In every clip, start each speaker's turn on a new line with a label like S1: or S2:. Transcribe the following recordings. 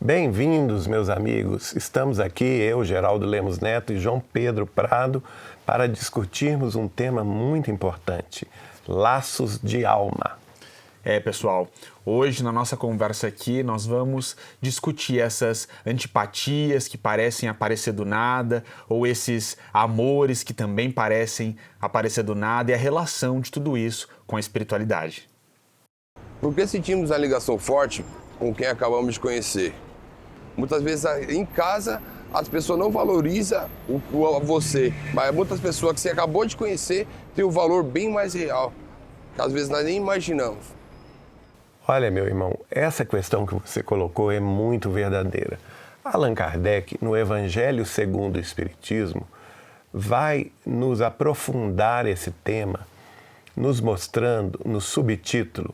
S1: Bem-vindos, meus amigos. Estamos aqui, eu, Geraldo Lemos Neto e João Pedro Prado, para discutirmos um tema muito importante: laços de alma.
S2: Pessoal, hoje na nossa conversa aqui nós vamos discutir essas antipatias que parecem aparecer do nada ou esses amores que também parecem aparecer do nada e a relação de tudo isso com a espiritualidade.
S3: Por que sentimos a ligação forte com quem acabamos de conhecer? Muitas vezes em casa as pessoas não valorizam você, mas muitas pessoas que você acabou de conhecer têm um valor bem mais real, que às vezes nós nem imaginamos.
S1: Olha, meu irmão, essa questão que você colocou é muito verdadeira. Allan Kardec, no Evangelho segundo o Espiritismo, vai nos aprofundar esse tema, nos mostrando no subtítulo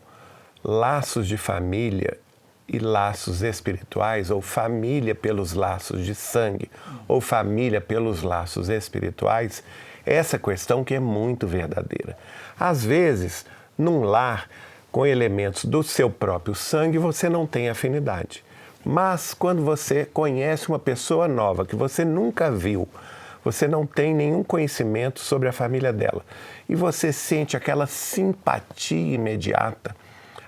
S1: Laços de Família e Laços Espirituais, ou Família pelos Laços de Sangue, ou Família pelos Laços Espirituais, essa questão que é muito verdadeira. Às vezes, num lar com elementos do seu próprio sangue, você não tem afinidade. Mas quando você conhece uma pessoa nova que você nunca viu, você não tem nenhum conhecimento sobre a família dela, e você sente aquela simpatia imediata,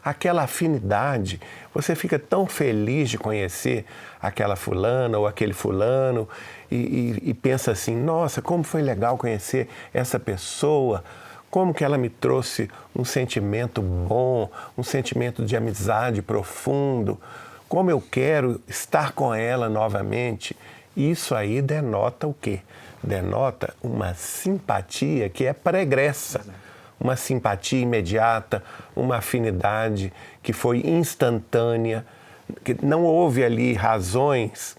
S1: aquela afinidade, você fica tão feliz de conhecer aquela fulana ou aquele fulano e pensa assim: nossa, como foi legal conhecer essa pessoa, como que ela me trouxe um sentimento bom, um sentimento de amizade profundo, como eu quero estar com ela novamente. Isso aí denota o quê? Denota uma simpatia que é pregressa. Uma simpatia imediata, uma afinidade que foi instantânea, que não houve ali razões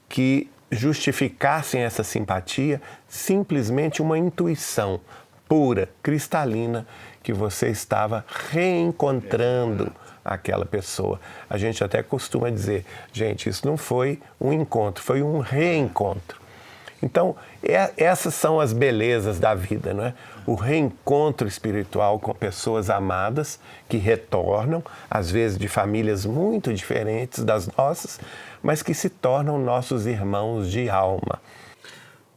S1: que justificassem essa simpatia, simplesmente uma intuição pura, cristalina, que você estava reencontrando aquela pessoa. A gente até costuma dizer, gente, isso não foi um encontro, foi um reencontro. Então, essas são as belezas da vida, não é? O reencontro espiritual com pessoas amadas que retornam, às vezes de famílias muito diferentes das nossas, mas que se tornam nossos irmãos de alma.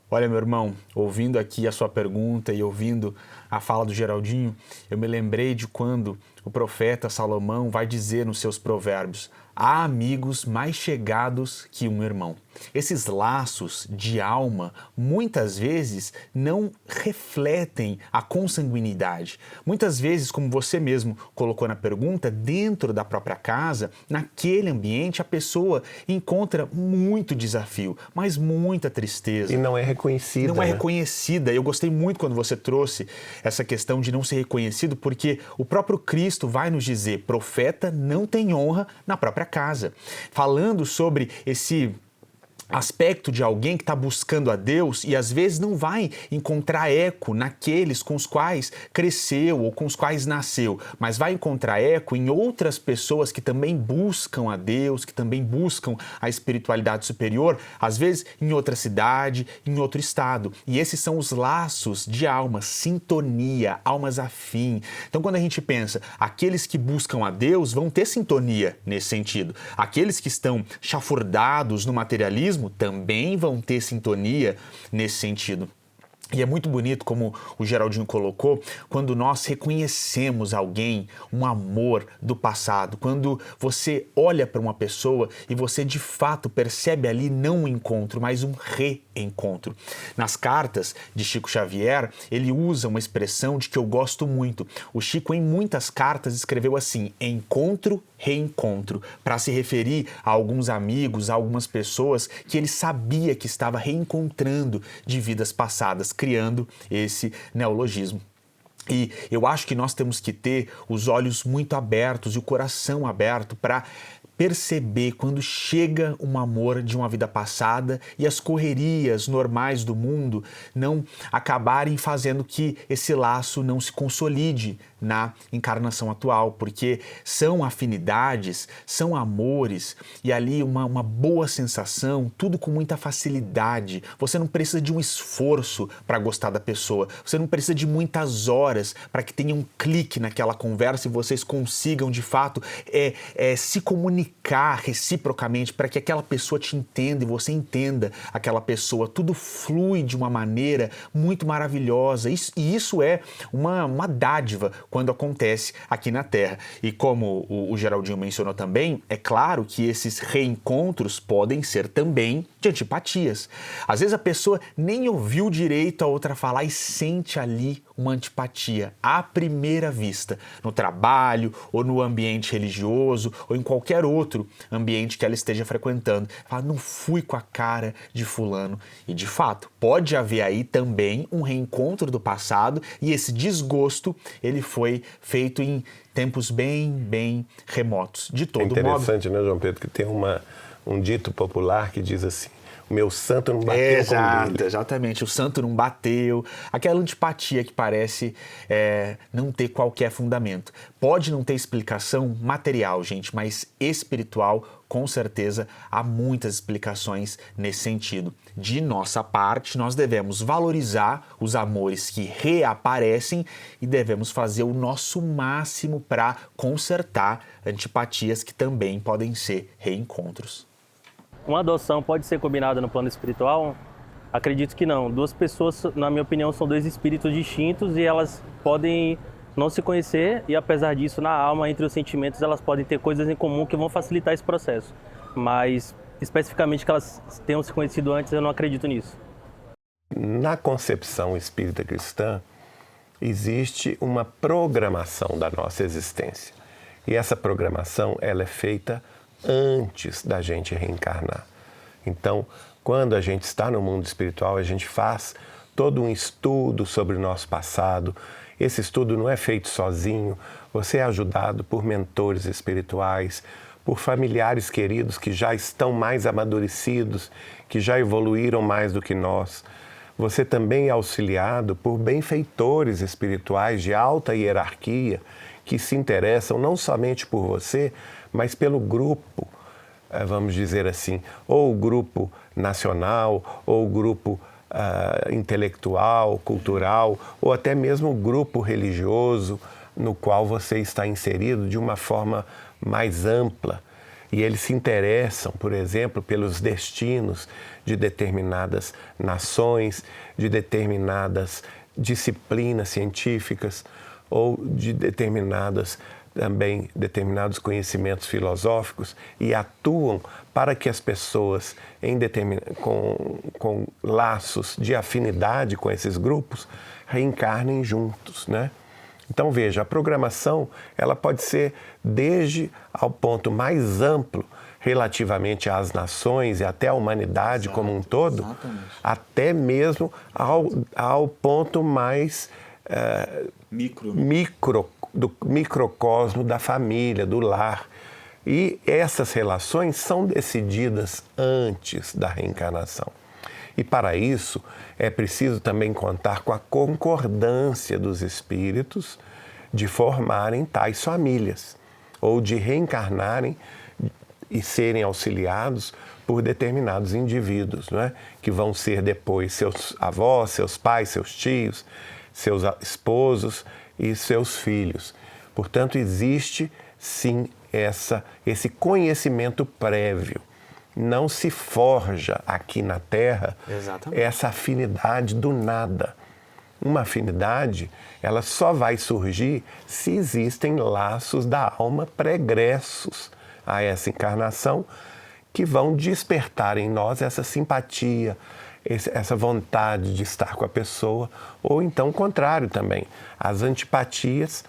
S2: Olha, meu irmão, ouvindo aqui a sua pergunta e ouvindo a fala do Geraldinho, eu me lembrei de quando o profeta Salomão vai dizer nos seus provérbios: há amigos mais chegados que um irmão. Esses laços de alma muitas vezes não refletem a consanguinidade. Muitas vezes, como você mesmo colocou na pergunta, dentro da própria casa, naquele ambiente, a pessoa encontra muito desafio, mas muita tristeza.
S1: E não é reconhecida.
S2: Não é reconhecida. Eu gostei muito quando você trouxe essa questão de não ser reconhecido, porque o próprio Cristo vai nos dizer: profeta não tem honra na própria casa. Falando sobre esse aspecto de alguém que está buscando a Deus e às vezes não vai encontrar eco naqueles com os quais cresceu ou com os quais nasceu, mas vai encontrar eco em outras pessoas que também buscam a Deus, que também buscam a espiritualidade superior, às vezes em outra cidade, em outro estado. E esses são os laços de alma, sintonia, almas afim. Então, quando a gente pensa, aqueles que buscam a Deus vão ter sintonia nesse sentido. Aqueles que estão chafurdados no materialismo também vão ter sintonia nesse sentido. E é muito bonito, como o Geraldinho colocou, quando nós reconhecemos alguém, um amor do passado, quando você olha para uma pessoa e você de fato percebe ali não um encontro, mas um reencontro. Nas cartas de Chico Xavier, ele usa uma expressão de que eu gosto muito. O Chico, em muitas cartas, escreveu assim: encontro, reencontro, para se referir a alguns amigos, a algumas pessoas que ele sabia que estava reencontrando de vidas passadas, criando esse neologismo. E eu acho que nós temos que ter os olhos muito abertos e o coração aberto para perceber quando chega um amor de uma vida passada e as correrias normais do mundo não acabarem fazendo que esse laço não se consolide na encarnação atual, porque são afinidades, são amores e ali uma boa sensação, tudo com muita facilidade. Você não precisa de um esforço para gostar da pessoa, você não precisa de muitas horas para que tenha um clique naquela conversa e vocês consigam de fato se comunicar comunicar reciprocamente para que aquela pessoa te entenda e você entenda aquela pessoa. Tudo flui de uma maneira muito maravilhosa. E isso é uma dádiva quando acontece aqui na Terra. E como o Geraldinho mencionou também, é claro que esses reencontros podem ser também de antipatias. Às vezes a pessoa nem ouviu direito a outra falar e sente ali uma antipatia à primeira vista, no trabalho ou no ambiente religioso ou em qualquer outro ambiente que ela esteja frequentando. Fala, não fui com a cara de fulano. E de fato, pode haver aí também um reencontro do passado e esse desgosto, ele foi feito em tempos bem remotos. De todo modo...
S1: É interessante, né, João Pedro, que tem um dito popular que diz assim: o meu santo não bateu com o dele.
S2: Exatamente, o santo não bateu. Aquela antipatia que parece não ter qualquer fundamento. Pode não ter explicação material, gente, mas espiritual, com certeza, há muitas explicações nesse sentido. De nossa parte, nós devemos valorizar os amores que reaparecem e devemos fazer o nosso máximo para consertar antipatias que também podem ser reencontros.
S4: Uma adoção pode ser combinada no plano espiritual? Acredito que não. Duas pessoas, na minha opinião, são dois espíritos distintos e elas podem não se conhecer e, apesar disso, na alma, entre os sentimentos, elas podem ter coisas em comum que vão facilitar esse processo. Mas, especificamente, que elas tenham se conhecido antes, eu não acredito nisso.
S1: Na concepção espírita cristã, existe uma programação da nossa existência. E essa programação, ela é feita antes da gente reencarnar. Então, quando a gente está no mundo espiritual, a gente faz todo um estudo sobre o nosso passado. Esse estudo não é feito sozinho, você é ajudado por mentores espirituais, por familiares queridos que já estão mais amadurecidos, que já evoluíram mais do que nós. Você também é auxiliado por benfeitores espirituais de alta hierarquia que se interessam não somente por você, mas pelo grupo, vamos dizer assim, ou o grupo nacional, ou o grupo intelectual, cultural, ou até mesmo o grupo religioso no qual você está inserido de uma forma mais ampla. E eles se interessam, por exemplo, pelos destinos de determinadas nações, de determinadas disciplinas científicas, ou de determinados conhecimentos filosóficos e atuam para que as pessoas com laços de afinidade com esses grupos reencarnem juntos, né? Então veja, a programação ela pode ser desde ao ponto mais amplo relativamente às nações e até à humanidade como um todo,
S2: exatamente.
S1: Até mesmo ao ponto mais do microcosmo da família, do lar. E essas relações são decididas antes da reencarnação. E para isso é preciso também contar com a concordância dos espíritos de formarem tais famílias, ou de reencarnarem e serem auxiliados por determinados indivíduos, não é? Que vão ser depois seus avós, seus pais, seus tios, seus esposos e seus filhos. Portanto, existe sim esse conhecimento prévio. Não se forja aqui na Terra essa afinidade do nada. Uma afinidade, ela só vai surgir se existem laços da alma pregressos a essa encarnação que vão despertar em nós essa simpatia, essa vontade de estar com a pessoa, ou então o contrário também, as antipatias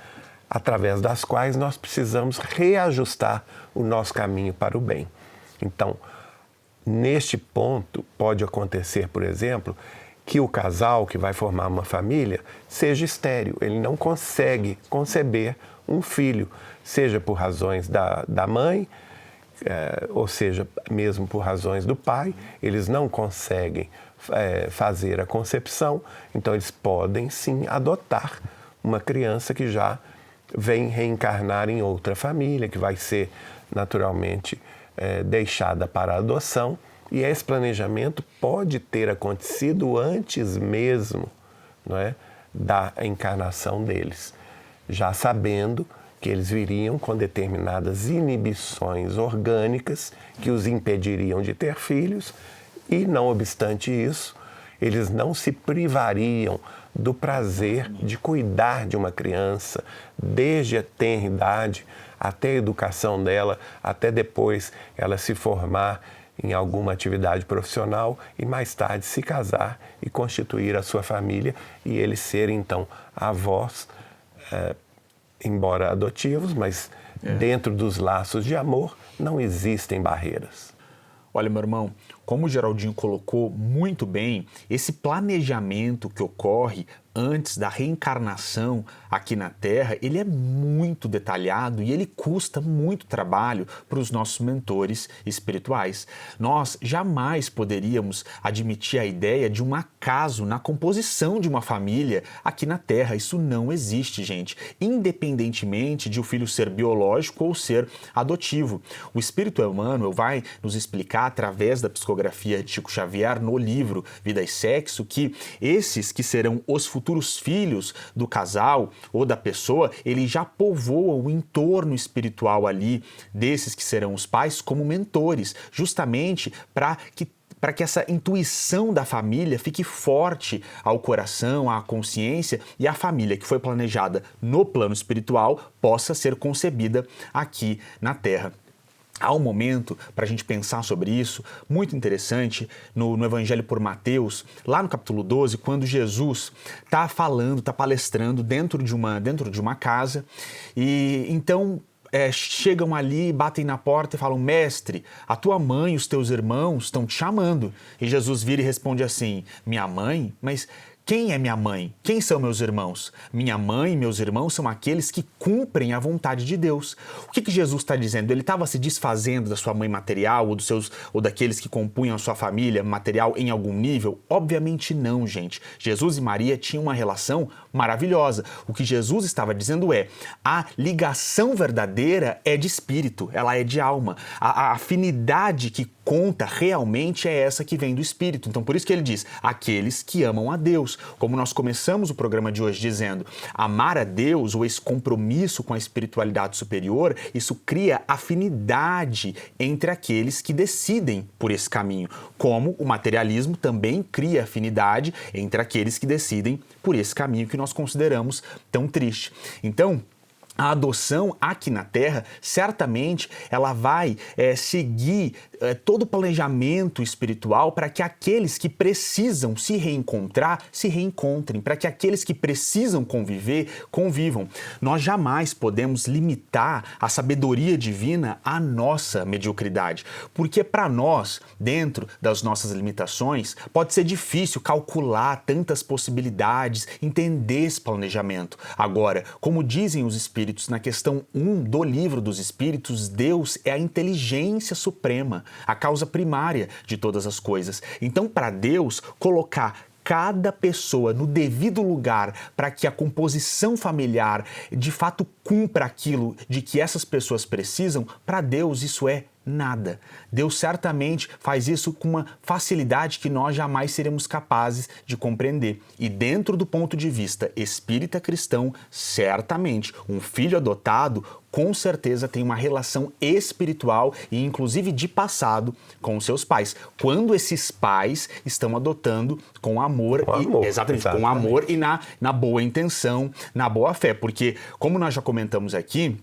S1: através das quais nós precisamos reajustar o nosso caminho para o bem. Então, neste ponto, pode acontecer, por exemplo, que o casal que vai formar uma família seja estéril, ele não consegue conceber um filho, seja por razões da mãe, ou seja, mesmo por razões do pai, eles não conseguem fazer a concepção, então eles podem sim adotar uma criança que já vem reencarnar em outra família, que vai ser naturalmente deixada para adoção, e esse planejamento pode ter acontecido antes mesmo, não é, da encarnação deles, já sabendo que eles viriam com determinadas inibições orgânicas que os impediriam de ter filhos e, não obstante isso, eles não se privariam do prazer de cuidar de uma criança desde a tenra idade até a educação dela, até depois ela se formar em alguma atividade profissional e mais tarde se casar e constituir a sua família e eles serem então avós, embora adotivos, mas dentro dos laços de amor não existem barreiras.
S2: Olha, meu irmão, como o Geraldinho colocou muito bem, esse planejamento que ocorre antes da reencarnação aqui na Terra, ele é muito detalhado e ele custa muito trabalho para os nossos mentores espirituais. Nós jamais poderíamos admitir a ideia de um acaso na composição de uma família aqui na Terra. Isso não existe, gente, independentemente de o filho ser biológico ou ser adotivo. O Espírito Emmanuel vai nos explicar através da psicografia de Chico Xavier no livro Vida e Sexo que esses que serão os futuros filhos do casal ou da pessoa, ele já povoa o entorno espiritual ali desses que serão os pais como mentores, justamente para que essa intuição da família fique forte ao coração, à consciência e a família que foi planejada no plano espiritual possa ser concebida aqui na Terra. Há um momento para a gente pensar sobre isso, muito interessante, no Evangelho por Mateus, lá no capítulo 12, quando Jesus está falando, está palestrando dentro de uma casa e então chegam ali, batem na porta e falam: mestre, a tua mãe e os teus irmãos estão te chamando. E Jesus vira e responde assim: minha mãe? Mas quem é minha mãe? Quem são meus irmãos? Minha mãe e meus irmãos são aqueles que cumprem a vontade de Deus. O que Jesus está dizendo? Ele estava se desfazendo da sua mãe material ou daqueles que compunham a sua família material em algum nível? Obviamente não, gente. Jesus e Maria tinham uma relação maravilhosa. O que Jesus estava dizendo é: a ligação verdadeira é de espírito, ela é de alma. A afinidade que conta realmente é essa que vem do espírito. Então, por isso que ele diz: aqueles que amam a Deus. Como nós começamos o programa de hoje dizendo, amar a Deus ou esse compromisso com a espiritualidade superior, isso cria afinidade entre aqueles que decidem por esse caminho, como o materialismo também cria afinidade entre aqueles que decidem por esse caminho que nós consideramos tão triste. Então, a adoção aqui na Terra, certamente, ela vai seguir todo o planejamento espiritual para que aqueles que precisam se reencontrar, se reencontrem, para que aqueles que precisam conviver, convivam. Nós jamais podemos limitar a sabedoria divina à nossa mediocridade, porque para nós, dentro das nossas limitações, pode ser difícil calcular tantas possibilidades, entender esse planejamento. Agora, como dizem os espíritos, na questão 1 do Livro dos Espíritos, Deus é a inteligência suprema, a causa primária de todas as coisas. Então, para Deus, colocar cada pessoa no devido lugar para que a composição familiar de fato cumpra aquilo de que essas pessoas precisam, para Deus isso é nada. Deus certamente faz isso com uma facilidade que nós jamais seremos capazes de compreender. E dentro do ponto de vista espírita cristão, certamente um filho adotado com certeza tem uma relação espiritual e inclusive de passado com os seus pais. Quando esses pais estão adotando com amor, exatamente, com amor e na boa intenção, na boa fé. Porque, como nós já comentamos aqui,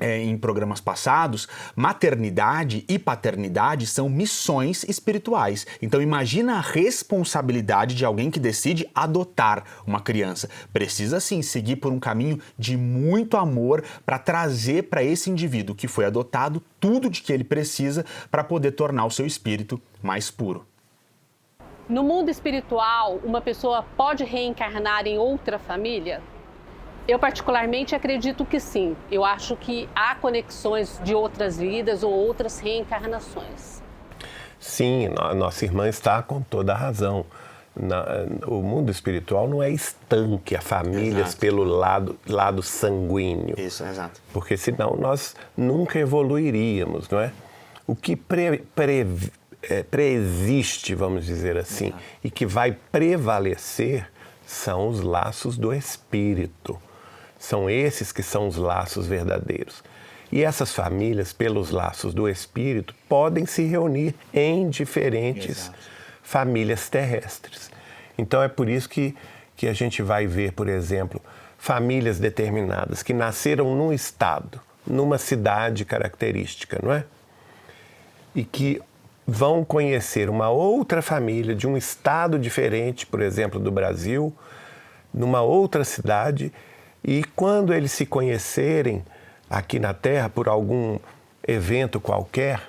S2: em programas passados, maternidade e paternidade são missões espirituais. Então imagina a responsabilidade de alguém que decide adotar uma criança. Precisa sim seguir por um caminho de muito amor para trazer para esse indivíduo que foi adotado tudo de que ele precisa para poder tornar o seu espírito mais puro.
S5: No mundo espiritual, uma pessoa pode reencarnar em outra família? Eu particularmente acredito que sim. Eu acho que há conexões de outras vidas ou outras reencarnações.
S1: Sim, a nossa irmã está com toda a razão. O mundo espiritual não é estanque a famílias
S2: Exato.
S1: pelo lado sanguíneo.
S2: Isso, exato.
S1: Porque senão nós nunca evoluiríamos, não é? O que preexiste, vamos dizer assim, e que vai prevalecer são os laços do espírito. São esses que são os laços verdadeiros. E essas famílias, pelos laços do Espírito, podem se reunir em diferentes famílias terrestres. Então é por isso que a gente vai ver, por exemplo, famílias determinadas que nasceram num estado, numa cidade característica, não é? E que vão conhecer uma outra família de um estado diferente, por exemplo, do Brasil, numa outra cidade, e quando eles se conhecerem aqui na Terra por algum evento qualquer,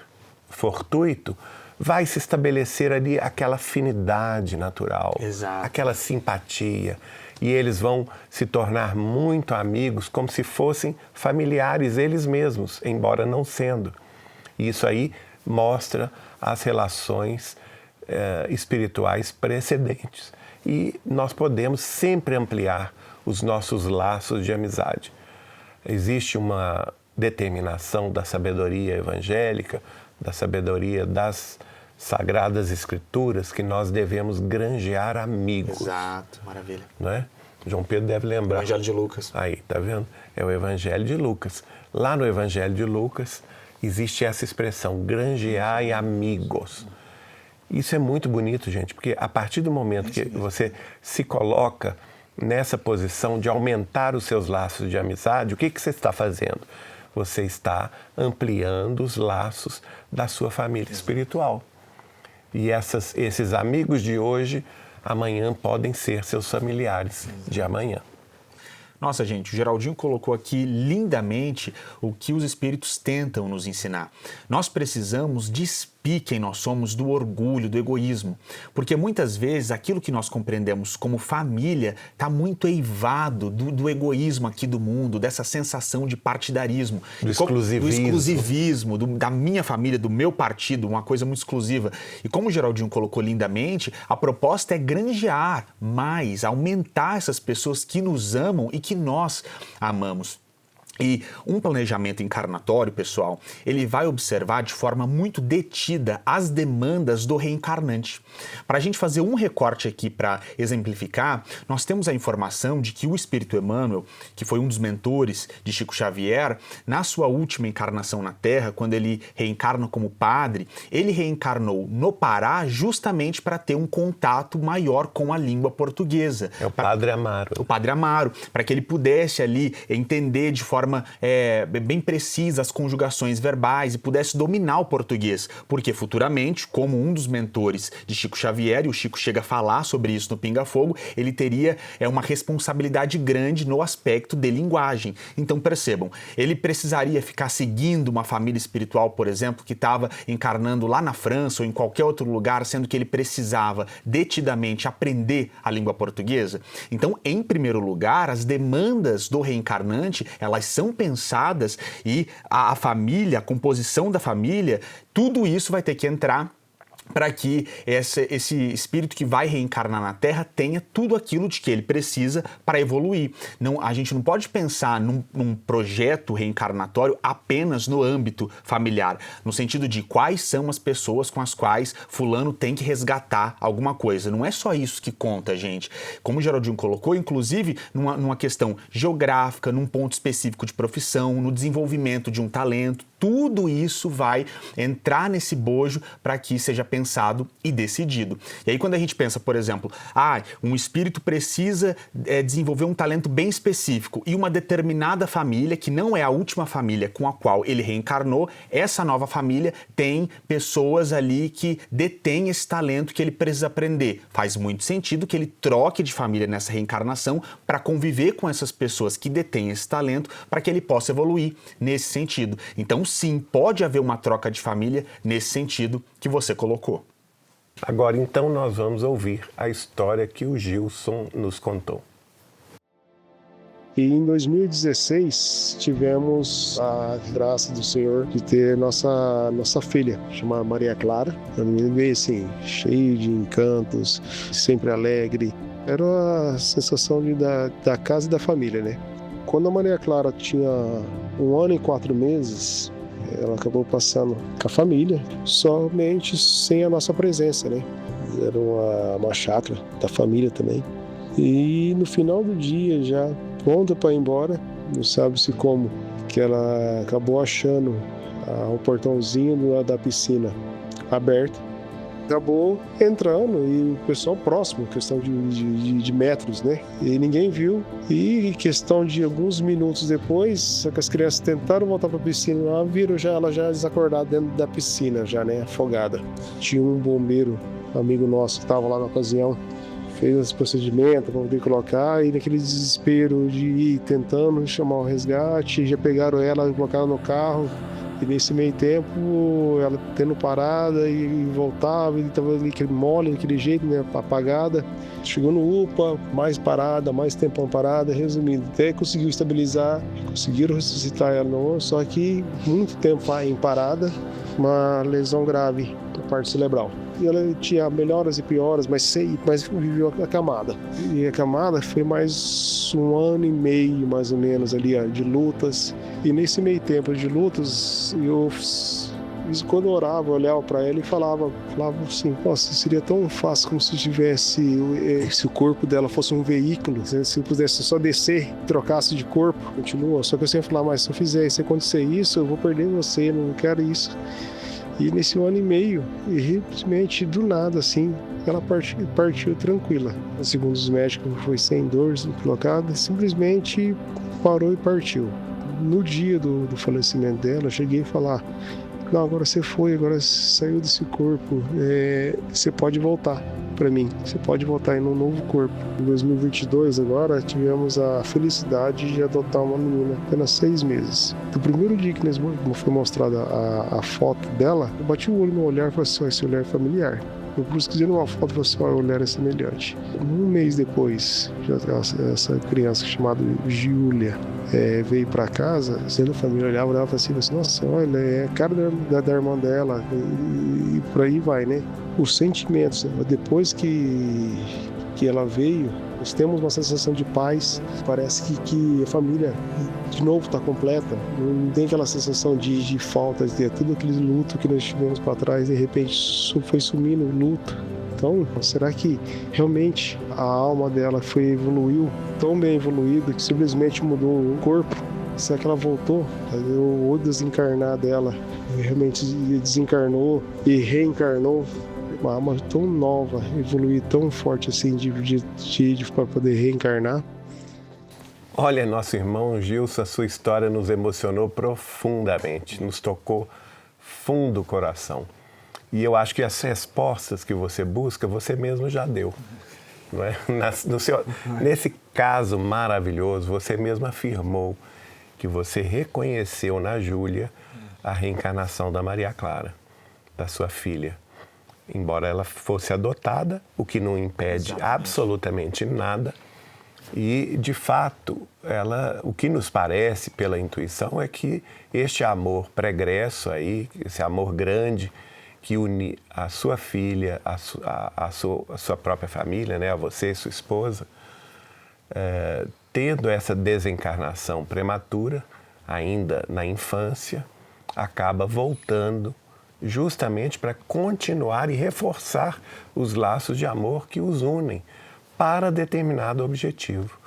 S1: fortuito, vai se estabelecer ali aquela afinidade natural, aquela simpatia, e eles vão se tornar muito amigos, como se fossem familiares eles mesmos, embora não sendo. E isso aí mostra as relações espirituais precedentes. E nós podemos sempre ampliar os nossos laços de amizade. Existe uma determinação da sabedoria evangélica, da sabedoria das Sagradas Escrituras, que nós devemos granjear amigos.
S2: Exato, maravilha.
S1: Não é? João Pedro deve lembrar.
S2: Evangelho de Lucas.
S1: Aí, tá vendo? É o Evangelho de Lucas. Lá no Evangelho de Lucas existe essa expressão, granjeai amigos. Isso é muito bonito, gente, porque a partir do momento que você se coloca nessa posição de aumentar os seus laços de amizade, o que você está fazendo? Você está ampliando os laços da sua família espiritual. E esses amigos de hoje, amanhã podem ser seus familiares de amanhã.
S2: Nossa, gente, o Geraldinho colocou aqui lindamente o que os espíritos tentam nos ensinar. Nós precisamos despir quem nós somos do orgulho, do egoísmo. Porque muitas vezes aquilo que nós compreendemos como família está muito eivado do egoísmo aqui do mundo, dessa sensação de partidarismo.
S1: Do exclusivismo.
S2: Da minha família, do meu partido, uma coisa muito exclusiva. E como o Geraldinho colocou lindamente, a proposta é granjear mais, aumentar essas pessoas que nos amam e que nós amamos. E um planejamento encarnatório, pessoal, ele vai observar de forma muito detida as demandas do reencarnante. Para a gente fazer um recorte aqui para exemplificar, nós temos a informação de que o Espírito Emmanuel, que foi um dos mentores de Chico Xavier, na sua última encarnação na Terra, quando ele reencarna como padre, ele reencarnou no Pará justamente para ter um contato maior com a língua portuguesa.
S1: É o Padre Amaro.
S2: O Padre Amaro, para que ele pudesse ali entender de forma bem precisa as conjugações verbais e pudesse dominar o português, porque futuramente, como um dos mentores de Chico Xavier, e o Chico chega a falar sobre isso no Pinga Fogo, ele teria uma responsabilidade grande no aspecto de linguagem. Então percebam, ele precisaria ficar seguindo uma família espiritual, por exemplo, que estava encarnando lá na França ou em qualquer outro lugar, sendo que ele precisava detidamente aprender a língua portuguesa. Então, em primeiro lugar, as demandas do reencarnante, elas são pensadas e a família, a composição da família, tudo isso vai ter que entrar para que esse espírito que vai reencarnar na Terra tenha tudo aquilo de que ele precisa para evoluir. A gente não pode pensar num projeto reencarnatório apenas no âmbito familiar, no sentido de quais são as pessoas com as quais fulano tem que resgatar alguma coisa. Não é só isso que conta, gente. Como o Geraldinho colocou, inclusive numa questão geográfica, num ponto específico de profissão, no desenvolvimento de um talento, tudo isso vai entrar nesse bojo para que seja pensado e decidido. E aí quando a gente pensa, por exemplo, um espírito precisa desenvolver um talento bem específico e uma determinada família, que não é a última família com a qual ele reencarnou, essa nova família tem pessoas ali que detêm esse talento que ele precisa aprender. Faz muito sentido que ele troque de família nessa reencarnação para conviver com essas pessoas que detêm esse talento para que ele possa evoluir nesse sentido. Então, sim, pode haver uma troca de família nesse sentido que você colocou.
S1: Agora, então, nós vamos ouvir a história que o Gilson nos contou.
S6: E em 2016 tivemos a graça do Senhor de ter nossa filha, chamada Maria Clara. A menina veio assim, cheia de encantos, sempre alegre. Era a sensação da casa e da família, né? Quando a Maria Clara tinha 1 ano e 4 meses, ela acabou passando com a família, somente sem a nossa presença, né? Era uma chácara da família também. E no final do dia, já pronta para ir embora, não sabe-se como, que ela acabou achando o portãozinho da piscina aberto. Acabou entrando e o pessoal próximo, questão de metros, né? E ninguém viu. E questão de alguns minutos depois, as crianças tentaram voltar para a piscina lá, viram ela já desacordada dentro da piscina, já, né? Afogada. Tinha um bombeiro, amigo nosso, que estava lá na ocasião, fez esse procedimento para poder colocar, e naquele desespero de ir tentando chamar o resgate, já pegaram ela e colocaram no carro. E nesse meio tempo, ela tendo parada e voltava, ele estava ali mole, daquele jeito, né, apagada. Chegou no UPA, mais parada, mais tempão parada, resumindo, até conseguiu estabilizar, conseguiram ressuscitar ela, só que muito tempo em parada, uma lesão grave na parte cerebral. E ela tinha melhoras e pioras, mas viveu acamada. E acamada foi mais 1 ano e meio, mais ou menos, ali, de lutas. E nesse meio tempo de lutas, quando eu orava, eu olhava para ela e falava assim, nossa, seria tão fácil como se se o corpo dela fosse um veículo, se eu pudesse só descer, trocasse de corpo, continua. Só que eu sempre falava, mas se eu fizer isso, se acontecer isso, eu vou perder você, eu não quero isso. E nesse 1 ano e meio, simplesmente do nada, assim, ela partiu tranquila. Segundo os médicos, foi sem dor colocada, simplesmente parou e partiu. No dia do falecimento dela, eu cheguei a falar, não, agora você saiu desse corpo, você pode voltar para mim, você pode voltar em um novo corpo. Em 2022, agora, tivemos a felicidade de adotar uma menina, apenas 6 meses. Do primeiro dia que foi mostrada a foto dela, eu bati o olho no olhar e falei assim, esse olhar é familiar. Eu pesquisei numa foto e falei assim, o olhar é semelhante. 1 mês depois, essa criança chamada Giulia veio para casa, sendo a família olhava e falava assim, nossa, olha, é a cara da irmã dela, e por aí vai, né? Os sentimentos, depois que ela veio, nós temos uma sensação de paz, parece que a família de novo está completa, não tem aquela sensação de falta, de ter tudo aquele luto que nós tivemos para trás, de repente foi sumindo o luto. Então, será que realmente a alma dela evoluiu tão bem evoluída que simplesmente mudou o corpo? Será que ela voltou? O desencarnar dela realmente desencarnou e reencarnou? Uma alma tão nova, evoluir tão forte assim para poder reencarnar.
S1: Olha, nosso irmão Gilson, a sua história nos emocionou profundamente, nos tocou fundo o coração. E eu acho que as respostas que você busca, você mesmo já deu. Não é? Nesse caso maravilhoso, você mesmo afirmou que você reconheceu na Júlia a reencarnação da Maria Clara, da sua filha. Embora ela fosse adotada, o que não impede absolutamente nada. E, de fato, o que nos parece pela intuição é que este amor pregresso aí, esse amor grande que une a sua filha, a sua própria família, né, a você e sua esposa, tendo essa desencarnação prematura, ainda na infância, acaba voltando justamente para continuar e reforçar os laços de amor que os unem para determinado objetivo.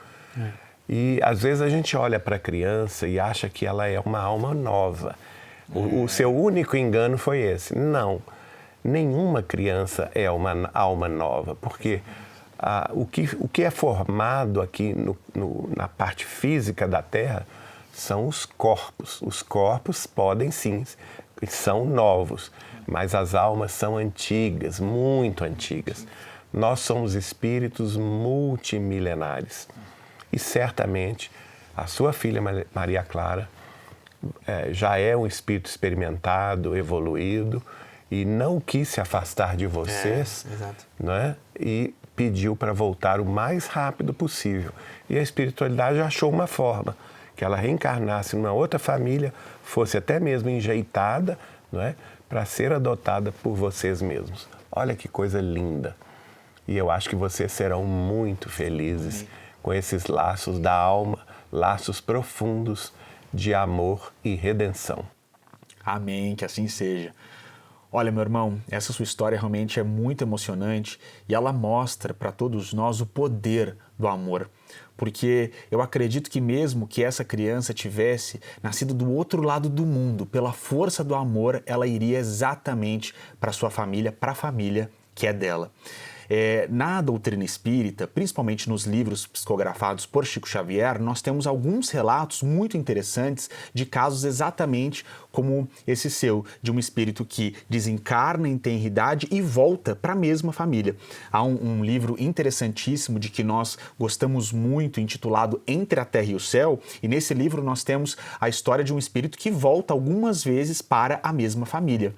S1: E às vezes a gente olha para a criança e acha que ela é uma alma nova. O seu único engano foi esse. Não, nenhuma criança é uma alma nova, porque o que é formado aqui na parte física da Terra são os corpos. Os corpos podem sim, são novos, mas as almas são antigas, muito antigas. Nós somos espíritos multimilenares. E certamente a sua filha Maria Clara já é um espírito experimentado, evoluído, e não quis se afastar de vocês, né? E pediu para voltar o mais rápido possível. E a espiritualidade achou uma forma, que ela reencarnasse numa outra família, fosse até mesmo enjeitada, não é? Para ser adotada por vocês mesmos. Olha que coisa linda. E eu acho que vocês serão muito felizes com esses laços da alma, laços profundos de amor e redenção.
S2: Amém, que assim seja. Olha, meu irmão, essa sua história realmente é muito emocionante e ela mostra para todos nós o poder do amor. Porque eu acredito que mesmo que essa criança tivesse nascido do outro lado do mundo, pela força do amor, ela iria exatamente para sua família, para a família que é dela. Na doutrina espírita, principalmente nos livros psicografados por Chico Xavier, nós temos alguns relatos muito interessantes de casos exatamente como esse seu, de um espírito que desencarna em tenridade e volta para a mesma família. Há um livro interessantíssimo de que nós gostamos muito, intitulado Entre a Terra e o Céu, e nesse livro nós temos a história de um espírito que volta algumas vezes para a mesma família.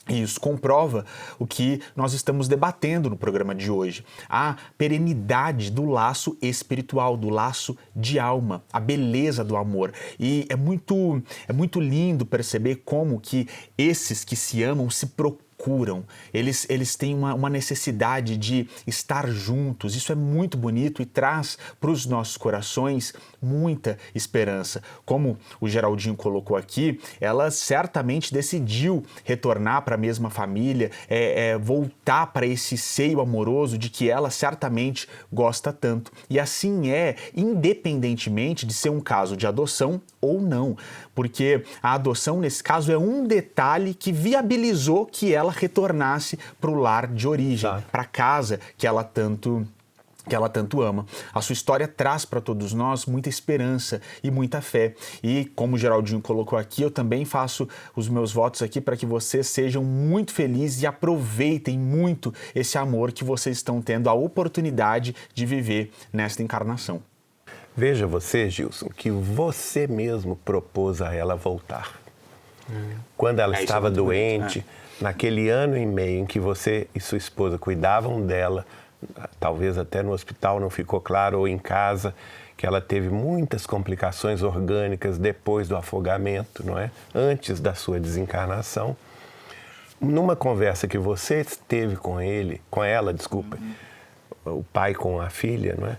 S2: E isso comprova o que nós estamos debatendo no programa de hoje. A perenidade do laço espiritual, do laço de alma, a beleza do amor. E é muito lindo perceber como que esses que se amam se procuram. Eles têm uma necessidade de estar juntos. Isso é muito bonito e traz para os nossos corações muita esperança. Como o Geraldinho colocou aqui, ela certamente decidiu retornar para a mesma família, voltar para esse seio amoroso de que ela certamente gosta tanto. E assim independentemente de ser um caso de adoção ou não, porque a adoção, nesse caso, é um detalhe que viabilizou que ela retornasse para o lar de origem, para a casa que ela tanto ama. A sua história traz para todos nós muita esperança e muita fé. E como o Geraldinho colocou aqui, eu também faço os meus votos aqui para que vocês sejam muito felizes e aproveitem muito esse amor que vocês estão tendo a oportunidade de viver nesta encarnação.
S1: Veja você, Gilson, que você mesmo propôs a ela voltar. Quando ela estava doente, naquele ano e meio em que você e sua esposa cuidavam dela, talvez até no hospital, não ficou claro, ou em casa, que ela teve muitas complicações orgânicas depois do afogamento, não é? Antes da sua desencarnação. Numa conversa que você teve com ela, o pai com a filha, não é?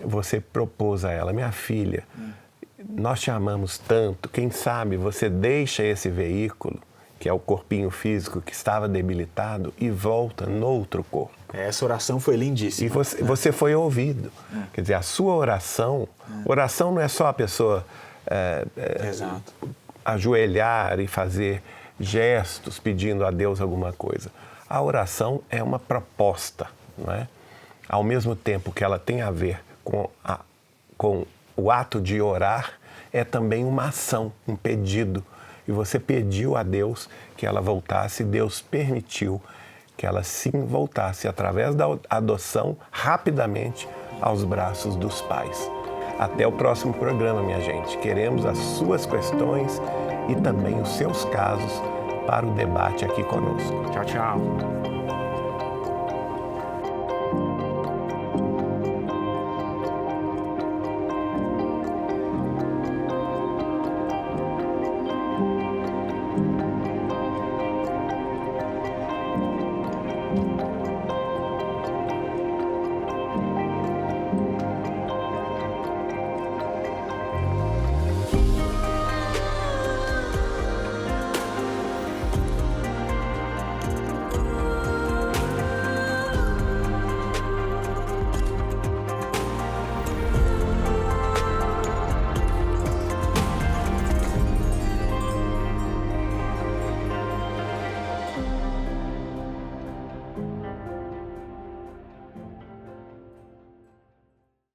S1: Você propôs a ela: minha filha, nós te amamos tanto, quem sabe você deixa esse veículo, que é o corpinho físico que estava debilitado, e volta noutro corpo.
S2: Essa oração foi lindíssima.
S1: E você foi ouvido. Quer dizer, a sua oração não é só a pessoa ajoelhar e fazer gestos pedindo a Deus alguma coisa. A oração é uma proposta, não é? Ao mesmo tempo que ela tem a ver com o ato de orar, é também uma ação, um pedido. E você pediu a Deus que ela voltasse, e Deus permitiu que ela sim voltasse, através da adoção, rapidamente aos braços dos pais. Até o próximo programa, minha gente. Queremos as suas questões e também os seus casos para o debate aqui conosco.
S2: Tchau, tchau.